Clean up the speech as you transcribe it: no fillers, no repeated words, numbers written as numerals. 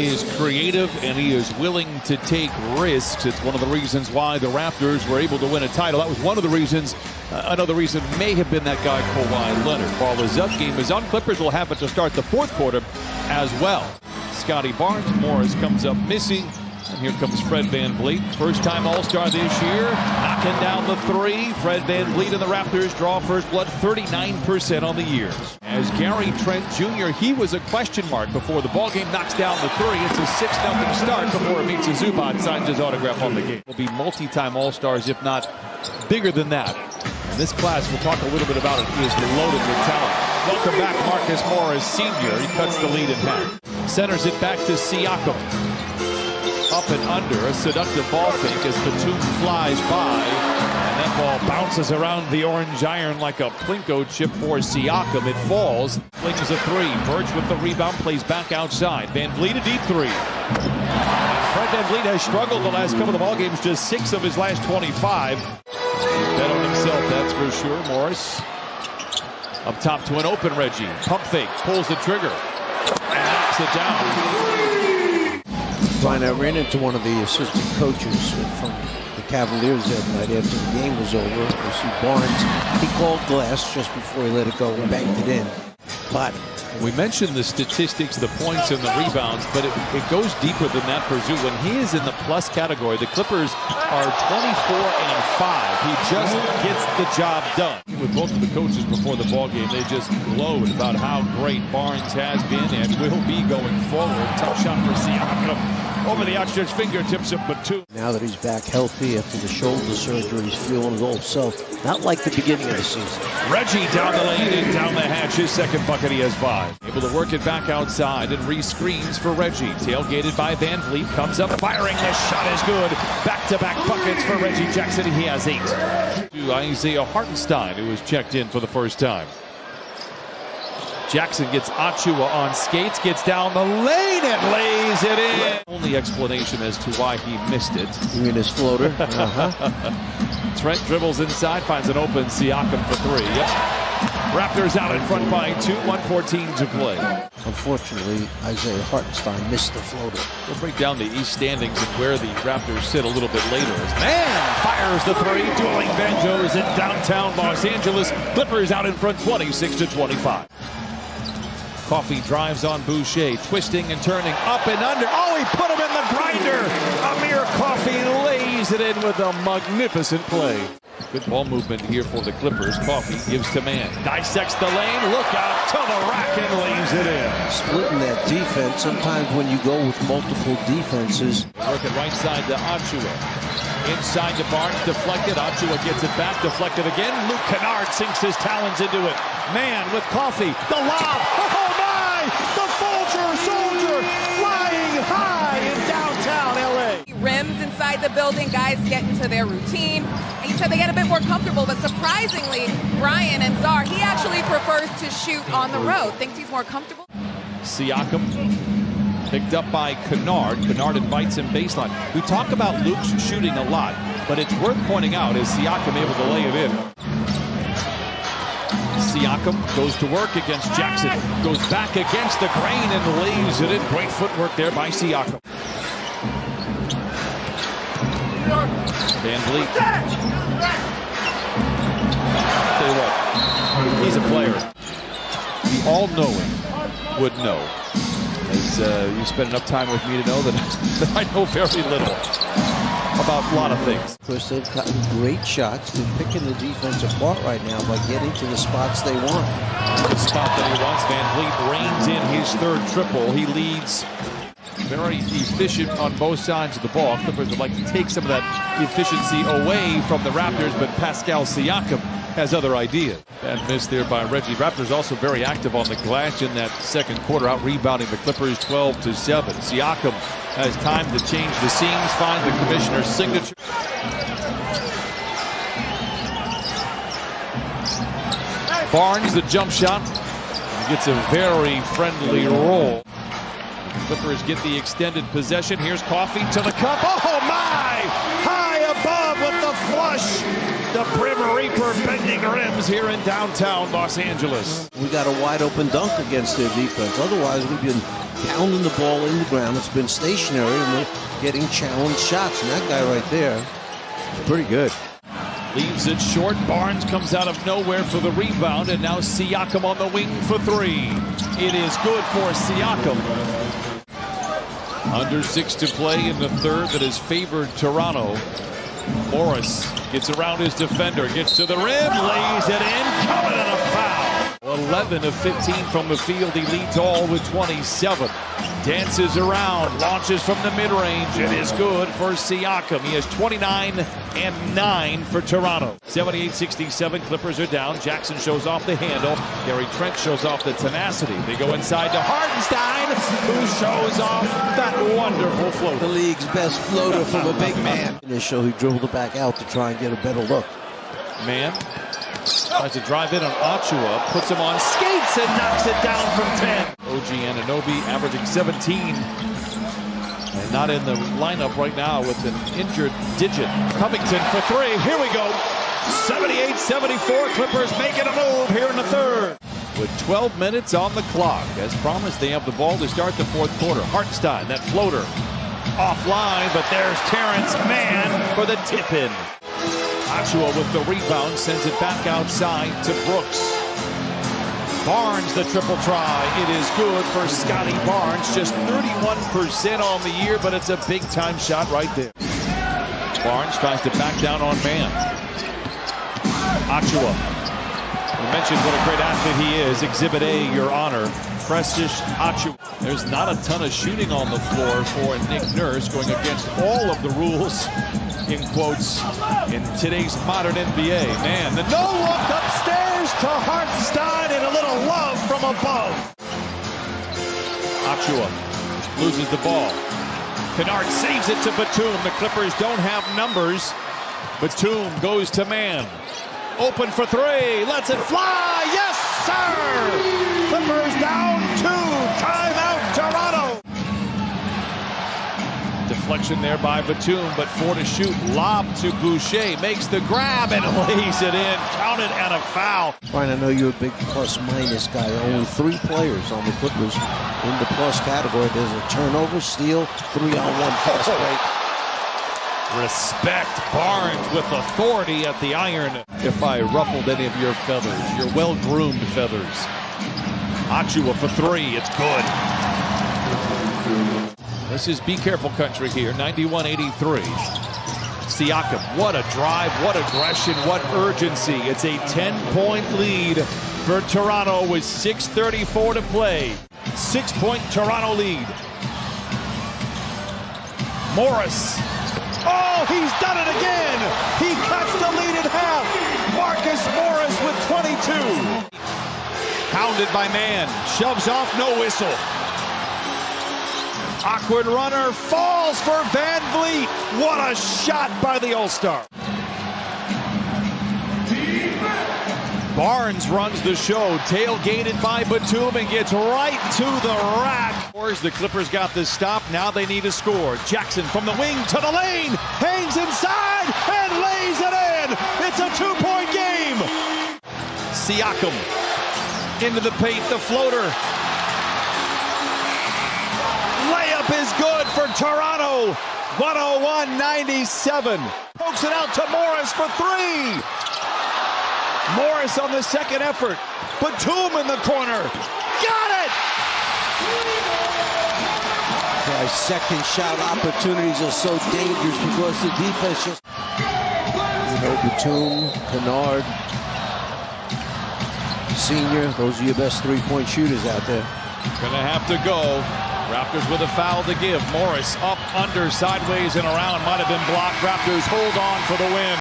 is creative and he is willing to take risks. It's one of the reasons why the Raptors were able to win a title. That was one of the reasons. Another reason may have been that guy Kawhi Leonard. Ball is up, game is on. Clippers will have it to start the fourth quarter as well. Scotty Barnes, Morris comes up missing. And here comes Fred VanVleet, first-time All-Star this year, knocking down the three. Fred VanVleet and the Raptors draw first blood 39% on the year. As Gary Trent Jr., he was a question mark before the ballgame, knocks down the three. It's a 6-0 start before Ivica Zubac signs his autograph on the game. Will be multi-time All-Stars, if not bigger than that. And this class, we'll talk a little bit about it, is loaded with talent. Welcome back, Marcus Morris Sr. He cuts the lead in half. Centers it back to Siakam. Up and under, a seductive ball fake as Batum flies by. And that ball bounces around the orange iron like a Plinko chip for Siakam. It falls, flings a three. Birch with the rebound, plays back outside. VanVleet a deep three. Fred VanVleet has struggled the last couple of ball games, just 6 of his last 25. Bet on himself, that's for sure. Morris up top to an open Reggie. Pump fake, pulls the trigger, and knocks it down. Brian, I ran into one of the assistant coaches from the Cavaliers that night after the game was over. You see Barnes, he called glass just before he let it go and banged it in. But we mentioned the statistics, the points and the rebounds, but it goes deeper than that for Zoo. When he is in the plus category, the Clippers are 24-5. He just gets the job done. With both of the coaches before the ballgame, they just glowed about how great Barnes has been and will be going forward. Tough shot for Siakam. Over the outstretched fingertips of Batum. Now that he's back healthy after the shoulder surgery, he's feeling his old self. Not like the beginning of the season. Reggie down the lane and down the hatch. His second bucket, he has 5. Able to work it back outside and re-screens for Reggie. Tailgated by VanVleet. Comes up firing. The shot is good. Back-to-back buckets for Reggie Jackson. He has 8. To Isaiah Hartenstein, who was checked in for the first time. Jackson gets Achua on skates, gets down the lane and lays it in. Only explanation as to why he missed it. You mean his floater? Trent dribbles inside, finds an open Siakam for 3. Yep. Raptors out in front by 2, 1:14 to play. Unfortunately, Isaiah Hartenstein missed the floater. We'll break down the East standings and where the Raptors sit a little bit later. As man fires the 3, dueling banjos in downtown Los Angeles. Clippers out in front 26-25. Coffee drives on Boucher, twisting and turning, up and under. Oh, he put him in the grinder. Amir Coffee lays it in with a magnificent play. Good ball movement here for the Clippers. Coffee gives to man. Dissects the lane. Look out to the rack and lays it in. Splitting that defense. Sometimes when you go with multiple defenses. Work it right side to Achua. Inside to Barnes, deflected. Achua gets it back, deflected again. Luke Kennard sinks his talons into it. Man with Coffee. The lob. Oh my! The Folger Soldier flying high in downtown LA. Rims inside the building, guys get into their routine. And you said they get a bit more comfortable, but surprisingly, Brian and Czar, he actually prefers to shoot on the road. Thinks he's more comfortable. Siakam picked up by Kennard. Kennard invites him baseline. We talk about Luke's shooting a lot, but it's worth pointing out is Siakam able to lay it in. Siakam goes to work against Jackson. Goes back against the grain and lays it in. Great footwork there by Siakam. VanVleet. Tell you what, he's a player. The all-knowing would know. As you spend enough time with me to know that I know very little about a lot of things. Of course, they've gotten great shots. They're picking the defense apart right now by getting to the spots they want. The spot that he wants. VanVleet reins in his 3rd triple. He leads very efficient on both sides of the ball. Clippers would like to take some of that efficiency away from the Raptors, but Pascal Siakam has other ideas. Bad miss there by Reggie. Raptors also very active on the glass in that second quarter, out rebounding the Clippers 12-7. Siakam has time to change the scenes, find the commissioner's signature. Barnes, the jump shot. He gets a very friendly roll. Clippers get the extended possession. Here's Coffee to the cup. Oh my! High above with the flush. the Brim Reaper bending rims here in downtown Los Angeles. We got a wide open dunk against their defense. Otherwise, we've been pounding the ball in the ground. It's been stationary, and we're getting challenged shots. And that guy right there is pretty good. Leaves it short. Barnes comes out of nowhere for the rebound, and now Siakam on the wing for three. It is good for Siakam. Under 6 to play in the third that has favored Toronto. Morris gets around his defender, gets to the rim, lays it in, coming in a foul. 11 of 15 from the field. He leads all with 27. Dances around, launches from the mid-range. It is good for Siakam. He has 29 and 9 for Toronto. 78-67, Clippers are down. Jackson shows off the handle. Gary Trent shows off the tenacity. They go inside to Hartenstein, who shows off that wonderful float. The league's best floater from a big man. In this show, he dribbled it back out to try and get a better look. Man tries to drive in on Ochoa, puts him on skates and knocks it down from 10. OG Anunoby averaging 17 and not in the lineup right now with an injured digit. Covington for three. Here we go. 78-74. Clippers making a move here in the third. With 12 minutes on the clock. As promised, they have the ball to start the fourth quarter. Hartenstein, that floater offline, but there's Terrence Mann for the tip-in. Ochoa with the rebound, sends it back outside to Brooks. Barnes, the triple try. It is good for Scotty Barnes. Just 31% on the year, but it's a big-time shot right there. Barnes tries to back down on Mann. Ochoa. We mentioned what a great athlete he is. Exhibit A, Your Honor. Precious Ochoa. There's not a ton of shooting on the floor for Nick Nurse, going against all of the rules, in quotes, in today's modern NBA. Man, the no-look upstairs to Hartenstein and a little love from above. Ochoa loses the ball. Kennard saves it to Batum. The Clippers don't have numbers. Batum goes to Mann. Open for three. Lets it fly. Yes, sir! Clippers down 2. Timeout, Toronto. Deflection there by Batum, but 4 to shoot. Lob to Boucher. Makes the grab and lays it in. Counted and a foul. Brian, I know you're a big plus-minus guy. Only 3 players on the Clippers in the plus category. There's a turnover, steal, 3-on-1 fast break. Respect Barnes with authority at the iron. If I ruffled any of your feathers, your well-groomed feathers. Ochoa for 3. It's good. This is be careful country here. 91-83. Siakam, what a drive, what aggression, what urgency. It's a 10-point lead for Toronto with 6:34 to play. 6-point Toronto lead. Morris. Oh, he's done it again. He cuts the lead in half. Marcus Morris with 22. Pounded by Mann. Shoves off, no whistle. Awkward runner, falls for Van Vliet. What a shot by the All-Star. Barnes runs the show, tailgated by Batum and gets right to the rack. The Clippers got this stop, now they need a score. Jackson from the wing to the lane, hangs inside and lays it in. It's a 2-point game. Siakam into the paint, the floater. Layup is good for Toronto. 101-97. Pokes it out to Morris for 3. Morris on the second effort. Batum in the corner. Got it! Yeah, second shot opportunities are so dangerous because the defense just... You know, Batum, Kennard, Senior, those are your best 3-point shooters out there. Gonna have to go. Raptors with a foul to give. Morris up, under, sideways, and around. Might have been blocked. Raptors hold on for the win.